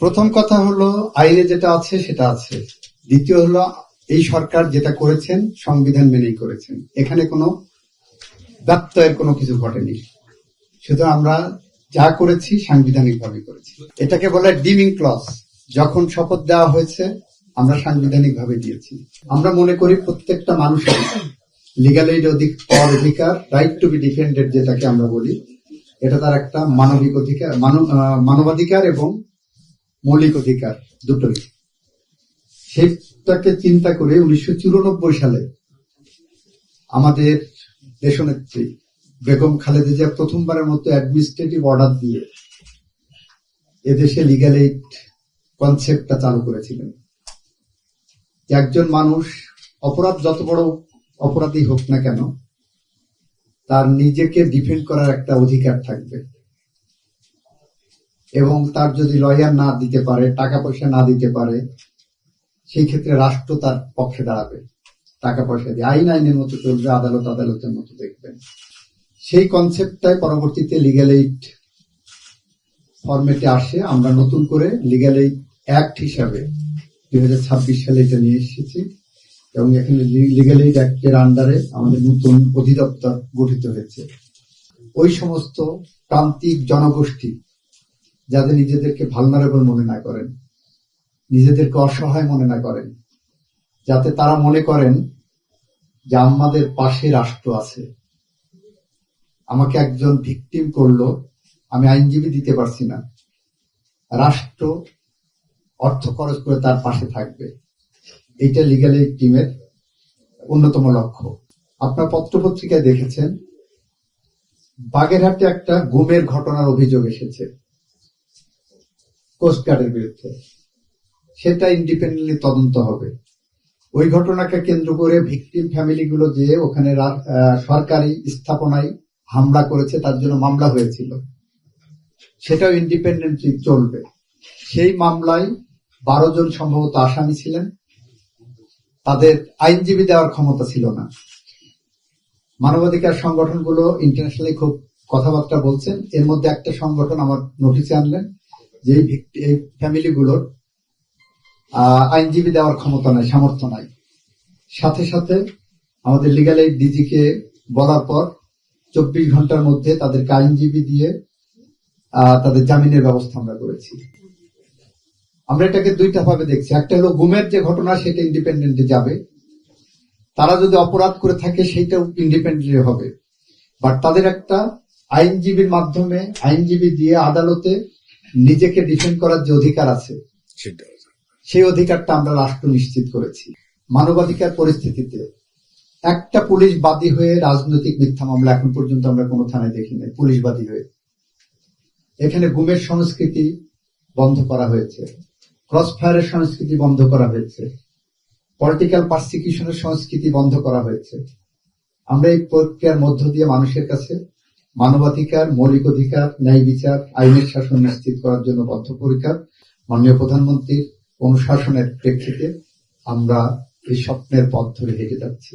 প্রথম কথা হলো আইনে যেটা আছে সেটা আছে। দ্বিতীয় হলো এই সরকার যেটা করেছেন সংবিধান মেনেই করেছেন, এখানে কোনো ব্যত্যয়ের কোনো কিছু ঘটেনি। শুধু আমরা যা করেছি সাংবিধানিক ভাবে করেছি। এটাকে বলে ডিমিং ক্লজ। যখন শপথ দেওয়া হয়েছে আমরা সাংবিধানিক ভাবে দিয়েছি। আমরা মনে করি প্রত্যেকটা মানুষের লিগাল এইড অধিকার, রাইট টু বি ডিফেন্ডেড যেটাকে আমরা বলি, এটা তার একটা মানবিক অধিকার, মানবাধিকার এবং মৌলিক অধিকার দুটোই। সেটাকে চিন্তা করে 1994 সালে আমাদের দেশনেত্রী বেগম খালেদা জিয়া প্রথমবারের মতো অ্যাডমিনিস্ট্রেটিভ অর্ডার দিয়ে এদেশে লিগ্যাল এইড কনসেপ্টটা চালু করেছিলেন। একজন মানুষ অপরাধ যত বড় অপরাধী হোক না কেন, তার নিজেকে ডিফেন্ড করার একটা অধিকার থাকবে, এবং তার যদি লয়ার না দিতে পারে, টাকা পয়সা না দিতে পারে, সেই ক্ষেত্রে রাষ্ট্র তার পক্ষে দাঁড়াবে, টাকা পয়সা দিয়ে। আইন আইনের মতো চলবে, আদালত আদালতের মতো দেখবেন। সেই কনসেপ্টটাই পরবর্তীতে লিগ্যাল এইড ফরম্যাটে আসে। আমরা নতুন করে লিগ্যাল এইড অ্যাক্ট হিসাবে 2026 সালে এটা নিয়ে এসেছি, এবং এখানে লিগ্যাল এইড অ্যাক্টের আন্ডারে আমাদের নতুন অধিদপ্তর গঠিত হয়েছে। ওই সমস্ত প্রান্তিক জনগোষ্ঠী যাদের নিজেদেরকে ভালনারেবল মনে না করেন, নিজেদেরকে অসহায় মনে না করেন, যাতে তারা মনে করেন যে আমাদের পাশে রাষ্ট্র আছে, আমাকে একজন ভিকটিম করলো, আমি আইনজীবী দিতে পারছি না, রাষ্ট্র অর্থ খরচ করে তার পাশে থাকবে। এইটা লিগ্যাল এইড টিমের অন্যতম লক্ষ্য। আপনার পত্রপত্রিকায় দেখেছেন বাগেরহাটে একটা গুমের ঘটনার অভিযোগ এসেছে কোস্টগার্ডের বিরুদ্ধে। সেটা ইন্ডিপেন্ডেন্টলি তদন্ত হবে। ওই ঘটনাকে কেন্দ্র করে ভিকটিম ফ্যামিলিগুলো যে ওখানে সরকারি স্থাপনায় হামলা করেছে, তার জন্য মামলা হয়েছিল, সেটাও ইন্ডিপেন্ডেন্টলি চলবে। সেই মামলায় 12 জন সম্ভবত আসামি ছিলেন, তাদের আইনজীবী দেওয়ার ক্ষমতা ছিল না। মানবাধিকার সংগঠনগুলো ইন্টারন্যাশনালি খুব কথাবার্তা বলছেন। এর মধ্যে একটা সংগঠন আমার নোটিশে আনলেন যে এই ফ্যামিলিগুলোর আইনজীবী দেওয়ার ক্ষমতা নাই, সামর্থ্য নাই। সাথে সাথে আমাদের লিগ্যাল এইড ডিজিকে বলার পর 24 ঘন্টার মধ্যে তাদেরকে আইনজীবী দিয়ে তাদের জামিনের ব্যবস্থা আমরা করেছি। আমরা এটাকে দুইটা ভাবে দেখছি। একটা হলো গুমের যে ঘটনা, সেটা ইন্ডিপেন্ডেন্টলি যাবে। তারা যদি অপরাধ করে থাকে সেইটাও ইন্ডিপেন্ডেন্টলি হবে, বাট তাদের একটা আইনজীবীর মাধ্যমে, আইনজীবী দিয়ে আদালতে নিজেকে ডিফেন্ড করার যে অধিকার আছে, সেই অধিকারটা আমরা রাষ্ট্র নিশ্চিত করেছি। মানবাধিকার পরিস্থিতিতে একটা পুলিশ বাদী হয়ে রাজনৈতিক মিথ্যা মামলা এখন পর্যন্ত আমরা কোনো থানায় দেখি নাই পুলিশ বাদী হয়ে। এখানে গুমের সংস্কৃতি বন্ধ করা হয়েছে, ক্রস ফায়ারের সংস্কৃতি বন্ধ করা হয়েছে, পলিটিক্যাল পারসিকিউশনের সংস্কৃতি বন্ধ করা হয়েছে। আমরা এই প্রক্রিয়ার মধ্য দিয়ে মানুষের কাছে মানবাধিকার, মৌলিক অধিকার, ন্যায় বিচার, আইনের শাসন নিশ্চিত করার জন্য বদ্ধপরিকর। মাননীয় প্রধানমন্ত্রীর অনুশাসনের প্রেক্ষিতে আমরা এই স্বপ্নের পথ ধরে হেঁটে যাচ্ছি।